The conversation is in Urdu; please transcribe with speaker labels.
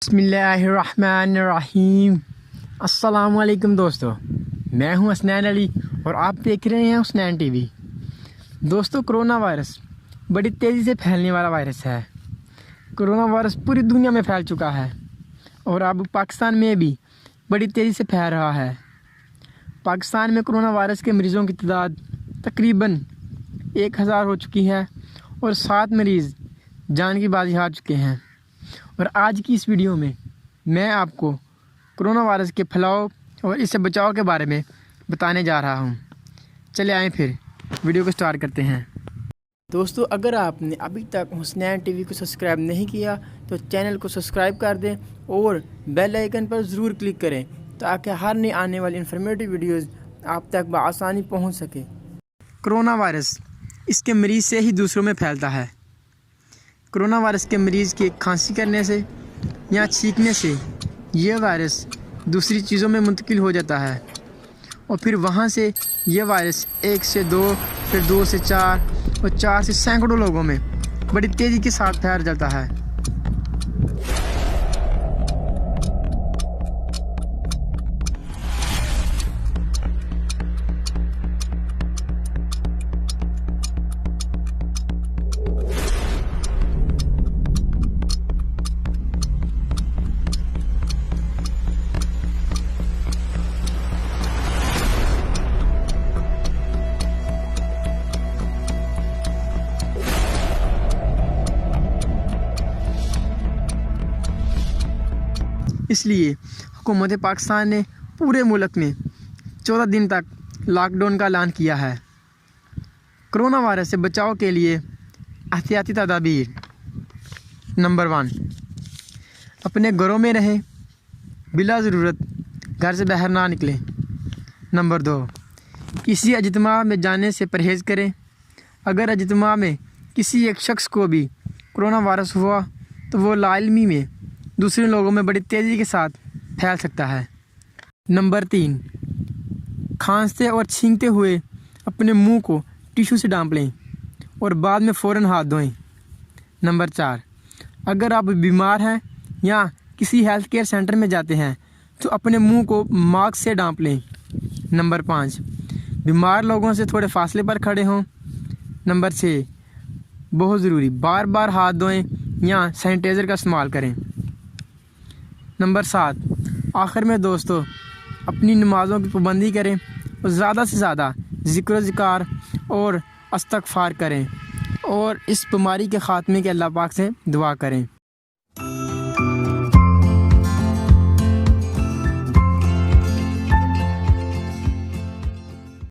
Speaker 1: بسم اللہ الرحمن الرحیم۔ السلام علیکم دوستو، میں ہوں حسنین علی اور آپ دیکھ رہے ہیں حسنین ٹی وی۔ دوستو، کرونا وائرس بڑی تیزی سے پھیلنے والا وائرس ہے۔ کرونا وائرس پوری دنیا میں پھیل چکا ہے اور اب پاکستان میں بھی بڑی تیزی سے پھیل رہا ہے۔ پاکستان میں کرونا وائرس کے مریضوں کی تعداد تقریباً 1000 ہو چکی ہے اور 7 مریض جان کی بازی ہار چکے ہیں۔ اور آج کی اس ویڈیو میں میں آپ کو کرونا وائرس کے پھیلاؤ اور اس سے بچاؤ کے بارے میں بتانے جا رہا ہوں۔ چلے آئیں پھر ویڈیو کو سٹارٹ کرتے ہیں۔ دوستو، اگر آپ نے ابھی تک حسنین ٹی وی کو سبسکرائی نہیں کیا تو چینل کو سبسکرائب کر دیں اور بیل آئیکن پر ضرور کلک کریں تاکہ ہر نئی آنے والی انفارمیٹیو ویڈیوز آپ تک بآسانی پہنچ سکے۔ کرونا وائرس اس کے مریض سے ہی دوسروں میں پھیلتا ہے۔ کرونا وائرس کے مریض کے کھانسی کرنے سے یا چھینکنے سے یہ وائرس دوسری چیزوں میں منتقل ہو جاتا ہے اور پھر وہاں سے یہ وائرس 1 سے 2، پھر 2 سے 4 اور 4 سے سینکڑوں لوگوں میں بڑی تیزی کے ساتھ پھیل جاتا ہے۔ اس لیے حکومت پاکستان نے پورے ملک میں 14 دن تک لاک ڈاؤن کا اعلان کیا ہے۔ کرونا وائرس سے بچاؤ کے لیے احتیاطی تدابیر: نمبر 1، اپنے گھروں میں رہیں، بلا ضرورت گھر سے باہر نہ نکلیں۔ نمبر 2، کسی اجتماع میں جانے سے پرہیز کریں۔ اگر اجتماع میں کسی ایک شخص کو بھی کرونا وائرس ہوا تو وہ لاعلمی میں دوسرے لوگوں میں بڑی تیزی کے ساتھ پھیل سکتا ہے۔ نمبر 3، کھانستے اور چھینکتے ہوئے اپنے منہ کو ٹیشو سے ڈھانپ لیں اور بعد میں فوراً ہاتھ دھوئیں۔ نمبر 4، اگر آپ بیمار ہیں یا کسی ہیلتھ کیئر سینٹر میں جاتے ہیں تو اپنے منہ کو ماسک سے ڈھانپ لیں۔ نمبر 5، بیمار لوگوں سے تھوڑے فاصلے پر کھڑے ہوں۔ نمبر 6، بہت ضروری بار بار ہاتھ دھوئیں یا سینیٹائزر کا استعمال کریں۔ نمبر 7، آخر میں دوستو، اپنی نمازوں کی پابندی کریں اور زیادہ سے زیادہ ذکر و اذکار اور استغفار کریں اور اس بیماری کے خاتمے کے اللہ پاک سے دعا کریں۔